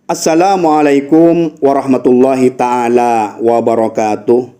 Assalamualaikum warahmatullahi ta'ala wabarakatuh.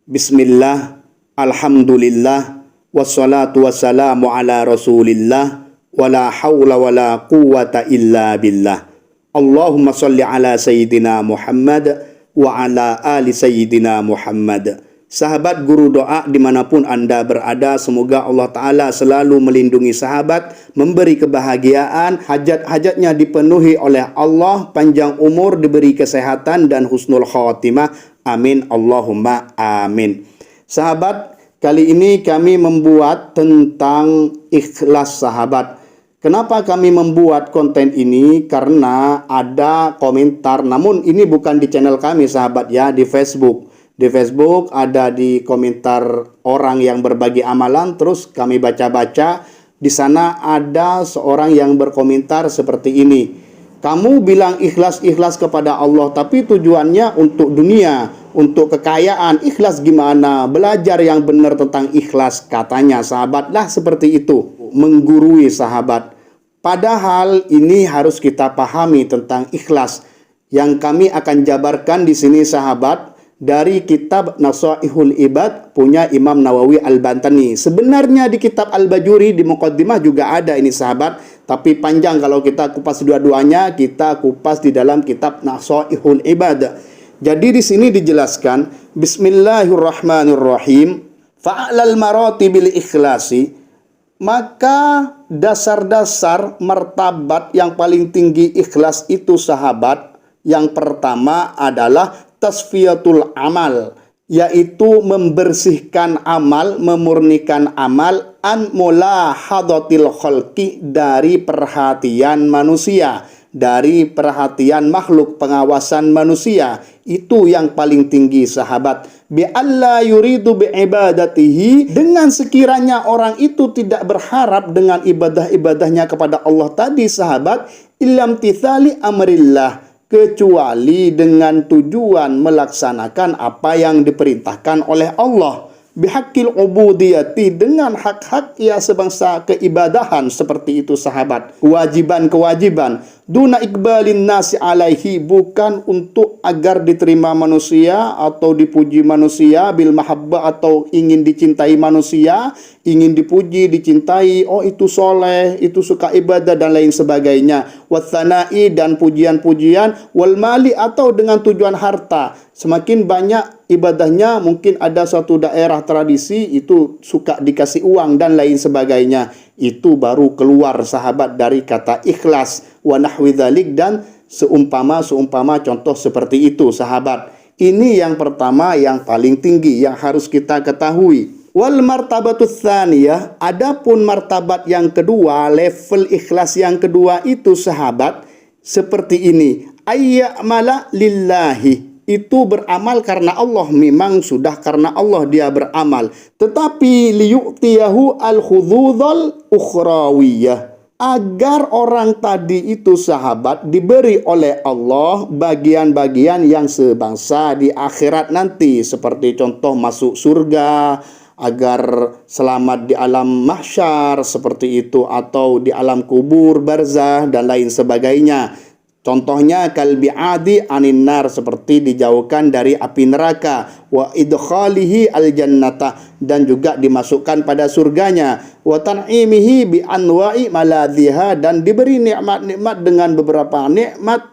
Bismillah, alhamdulillah, wassalatu wassalamu ala rasulillah, wala hawla wala quwata illa billah. Allahumma salli ala Sayyidina Muhammad wa ala ali Sayyidina Muhammad. Sahabat Guru Doa dimanapun Anda berada, semoga Allah Ta'ala selalu melindungi sahabat, memberi kebahagiaan, hajat-hajatnya dipenuhi oleh Allah, panjang umur, diberi kesehatan dan husnul khatimah. Amin, Allahumma amin. Sahabat, kali ini kami membuat tentang ikhlas sahabat. Kenapa kami membuat konten ini? Karena ada komentar, namun ini bukan di channel kami sahabat ya, di Facebook. Di Facebook ada di komentar orang yang berbagi amalan, terus kami baca-baca. Di sana ada seorang yang berkomentar seperti ini. Kamu bilang ikhlas-ikhlas kepada Allah, tapi tujuannya untuk dunia, untuk kekayaan. Ikhlas gimana? Belajar yang benar tentang ikhlas, katanya sahabat. Lah seperti itu, menggurui sahabat. Padahal ini harus kita pahami tentang ikhlas. Yang kami akan jabarkan di sini sahabat, dari kitab Nasaihul Ibad punya Imam Nawawi Al-Bantani. Sebenarnya di kitab Al-Bajuri di Muqaddimah juga ada ini sahabat, tapi panjang kalau kita kupas dua-duanya, kita kupas di dalam kitab Nasaihul Ibad. Jadi di sini dijelaskan, Bismillahirrahmanirrahim, fa'alal maratibil ikhlasi, maka dasar-dasar martabat yang paling tinggi ikhlas itu sahabat, yang pertama adalah tasfiyatul amal, yaitu membersihkan amal, memurnikan amal, an mulahadatil khalqi, dari perhatian manusia, dari perhatian makhluk, pengawasan manusia. Itu yang paling tinggi sahabat. Bi alla yuridu bi ibadatihi, dengan sekiranya orang itu tidak berharap dengan ibadah-ibadahnya kepada Allah tadi sahabat, illam tithali amrillah, kecuali dengan tujuan melaksanakan apa yang diperintahkan oleh Allah. Bihaqqil ubudiyati, dengan hak-hak ya sebangsa keibadahan, seperti itu sahabat. Kewajiban-kewajiban. Duna ikbalin nasi alaihi, bukan untuk agar diterima manusia atau dipuji manusia, bil mahabbah, atau ingin dicintai manusia, ingin dipuji, dicintai, oh itu soleh, itu suka ibadah dan lain sebagainya. Wathanai, dan pujian-pujian, wal mali, atau dengan tujuan harta. Semakin banyak ibadahnya, mungkin ada suatu daerah tradisi itu suka dikasih uang dan lain sebagainya. Itu baru keluar sahabat dari kata ikhlas. Wa nahwi dzalik, dan seumpama contoh seperti itu sahabat. Ini yang pertama, yang paling tinggi yang harus kita ketahui. Wal martabatus tsaniyah, adapun martabat yang kedua, level ikhlas yang kedua itu sahabat seperti ini. Ayya'mala lillahi, itu beramal karena Allah, memang sudah karena Allah dia beramal, tetapi liyu'tiyahu al-khududhal ukhrawiyah, agar orang tadi itu sahabat diberi oleh Allah bagian-bagian yang sebangsa di akhirat nanti, seperti contoh masuk surga, agar selamat di alam mahsyar seperti itu, atau di alam kubur, barzah dan lain sebagainya. Contohnya kalbi'adi anin nar, seperti dijauhkan dari api neraka, wa idkhalihi al jannata, dan juga dimasukkan pada surganya, wa tan'imihi bi anwa'i maladhiha, dan diberi nikmat-nikmat dengan beberapa nikmat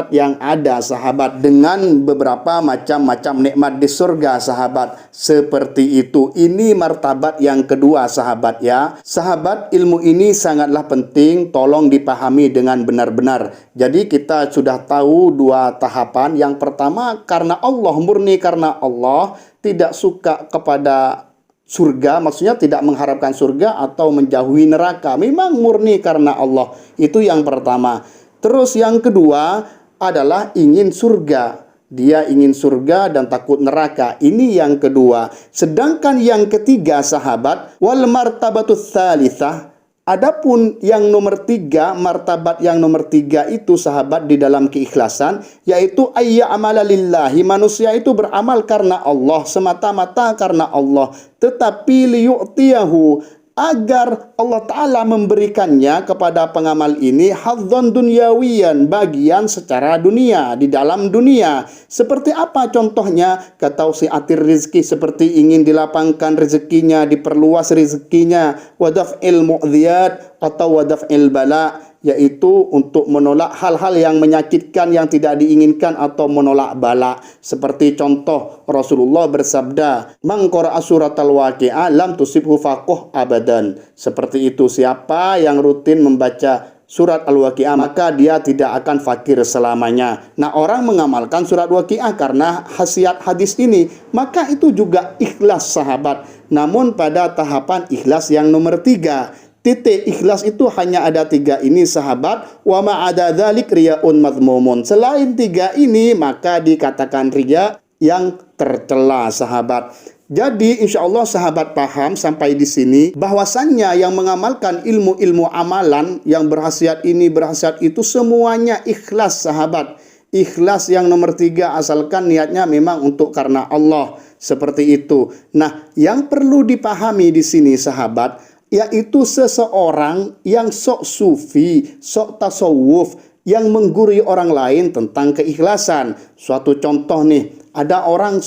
yang ada sahabat, dengan beberapa macam-macam nikmat di surga sahabat, seperti itu. Ini martabat yang kedua sahabat ya. Sahabat, ilmu ini sangatlah penting, tolong dipahami dengan benar-benar. Jadi kita sudah tahu dua tahapan. Yang pertama karena Allah, murni karena Allah, tidak suka kepada surga, maksudnya tidak mengharapkan surga atau menjauhi neraka, memang murni karena Allah. Itu yang pertama. Terus yang kedua adalah ingin surga. Dia ingin surga dan takut neraka. Ini yang kedua. Sedangkan yang ketiga sahabat, wal martabatus tsalitsah, adapun yang nomor tiga, martabat yang nomor tiga itu sahabat di dalam keikhlasan, yaitu ayya'amala lillahi, manusia itu beramal karena Allah, semata-mata karena Allah, tetapi liyu'tiyahu agar Allah Ta'ala memberikannya kepada pengamal ini hadzan dunyawiyan, bagian secara dunia, di dalam dunia. Seperti apa contohnya? Katausiatir rizki, seperti ingin dilapangkan rezekinya, diperluas rezekinya, wadaf'il mu'dhiyat atau wadaf'il bala, yaitu untuk menolak hal-hal yang menyakitkan, yang tidak diinginkan, atau menolak bala. Seperti contoh Rasulullah bersabda, "Man qara'a suratal waqi'ah lam tusibhu faqih abadan." Seperti itu, siapa yang rutin membaca surat Al-Waqi'ah maka dia tidak akan fakir selamanya. Nah, orang mengamalkan surat Waqi'ah karena khasiat hadis ini, maka itu juga ikhlas, sahabat. Namun pada tahapan ikhlas yang nomor 3. Titik ikhlas itu hanya ada 3 ini, sahabat. Wa ma'ada dzalik riyaun madhmumun. Selain 3 ini maka dikatakan riya yang tercela, sahabat. Jadi insya Allah sahabat paham sampai di sini bahwasannya yang mengamalkan ilmu-ilmu amalan yang berkhasiat ini, berkhasiat itu, semuanya ikhlas, sahabat. Ikhlas yang nomor 3, asalkan niatnya memang untuk karena Allah. Seperti itu. Nah, yang perlu dipahami di sini, sahabat, yaitu seseorang yang sok sufi, sok tasawuf, yang menggurui orang lain tentang keikhlasan. Suatu contoh nih, ada orang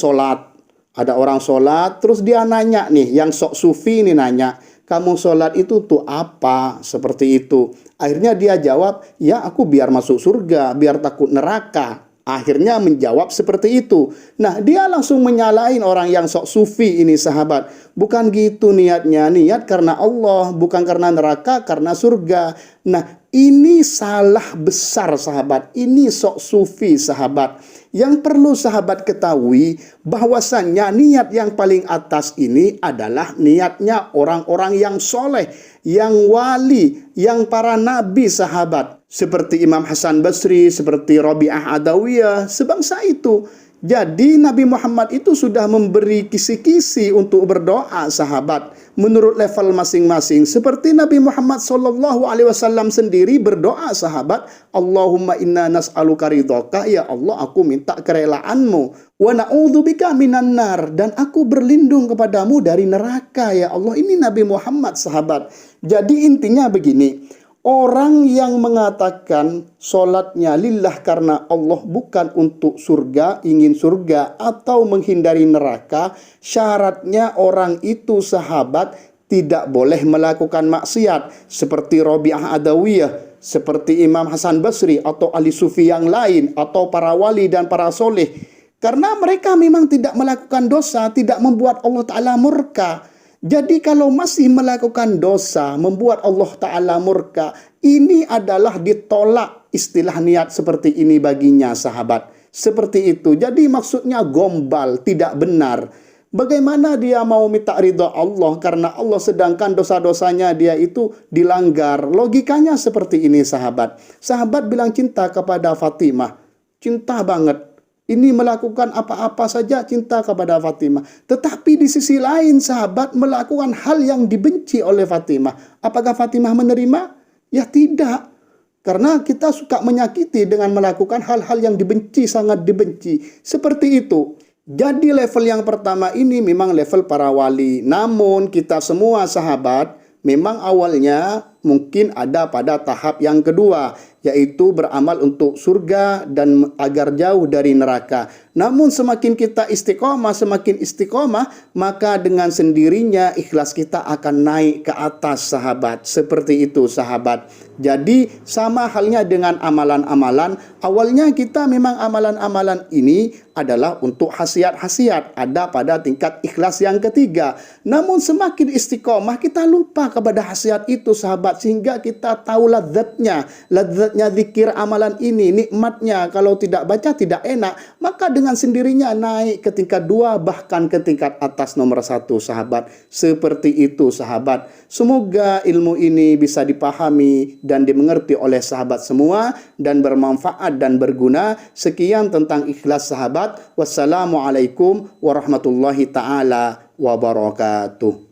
sholat, terus dia nanya nih, yang sok sufi ini nanya, "Kamu sholat itu tuh apa?" Seperti itu. Akhirnya dia jawab, "Ya, aku biar masuk surga, biar takut neraka." Akhirnya menjawab seperti itu. Nah, dia langsung menyalahin orang yang sok sufi ini, sahabat. Bukan gitu niatnya, niat karena Allah, bukan karena neraka, karena surga. Nah, ini salah besar, sahabat. Ini sok sufi, sahabat. Yang perlu sahabat ketahui bahwasannya niat yang paling atas ini adalah niatnya orang-orang yang soleh, yang wali, yang para nabi, sahabat. Seperti Imam Hasan Basri, seperti Rabi'ah Adawiyah, sebangsa itu. Jadi Nabi Muhammad itu sudah memberi kisi-kisi untuk berdoa, sahabat, menurut level masing-masing. Seperti Nabi Muhammad SAW sendiri berdoa, sahabat, "Allahumma inna nas'aluka ridhaka." Ya Allah, aku minta kerelaanmu. "Wa na'udzubika minan nar." Dan aku berlindung kepadamu dari neraka, ya Allah. Ini Nabi Muhammad, sahabat. Jadi intinya begini. Orang yang mengatakan sholatnya lillah karena Allah, bukan untuk surga, ingin surga atau menghindari neraka, syaratnya orang itu, sahabat, tidak boleh melakukan maksiat. Seperti Rabi'ah Adawiyah, seperti Imam Hasan Basri, atau ahli sufi yang lain, atau para wali dan para soleh. Karena mereka memang tidak melakukan dosa, tidak membuat Allah Ta'ala murka. Jadi kalau masih melakukan dosa, membuat Allah Ta'ala murka, ini adalah ditolak istilah niat seperti ini baginya, sahabat. Seperti itu. Jadi maksudnya gombal, tidak benar. Bagaimana dia mau minta ridha Allah karena Allah, sedangkan dosa-dosanya dia itu dilanggar? Logikanya seperti ini, sahabat. Sahabat bilang cinta kepada Fatimah. Cinta banget. Ini melakukan apa-apa saja cinta kepada Fatimah. Tetapi di sisi lain, sahabat, melakukan hal yang dibenci oleh Fatimah. Apakah Fatimah menerima? Ya tidak. Karena kita suka menyakiti dengan melakukan hal-hal yang dibenci, sangat dibenci. Seperti itu. Jadi level yang pertama ini memang level para wali. Namun kita semua, sahabat, memang awalnya mungkin ada pada tahap yang kedua, yaitu beramal untuk surga dan agar jauh dari neraka. Namun semakin kita semakin istiqomah, maka dengan sendirinya ikhlas kita akan naik ke atas, sahabat. Seperti itu, sahabat. Jadi sama halnya dengan amalan-amalan. Awalnya kita memang amalan-amalan ini adalah untuk khasiat-khasiat, ada pada tingkat ikhlas yang ketiga. Namun semakin istiqomah kita lupa kepada khasiat itu, sahabat, sehingga kita tahu ladzatnya zikir amalan ini, nikmatnya. Kalau tidak baca tidak enak, maka dengan sendirinya naik ke tingkat 2, bahkan ke tingkat atas nomor 1, sahabat. Seperti itu, sahabat. Semoga ilmu ini bisa dipahami dan dimengerti oleh sahabat semua dan bermanfaat dan berguna. Sekian tentang ikhlas, sahabat. Wassalamualaikum warahmatullahi taala wabarakatuh.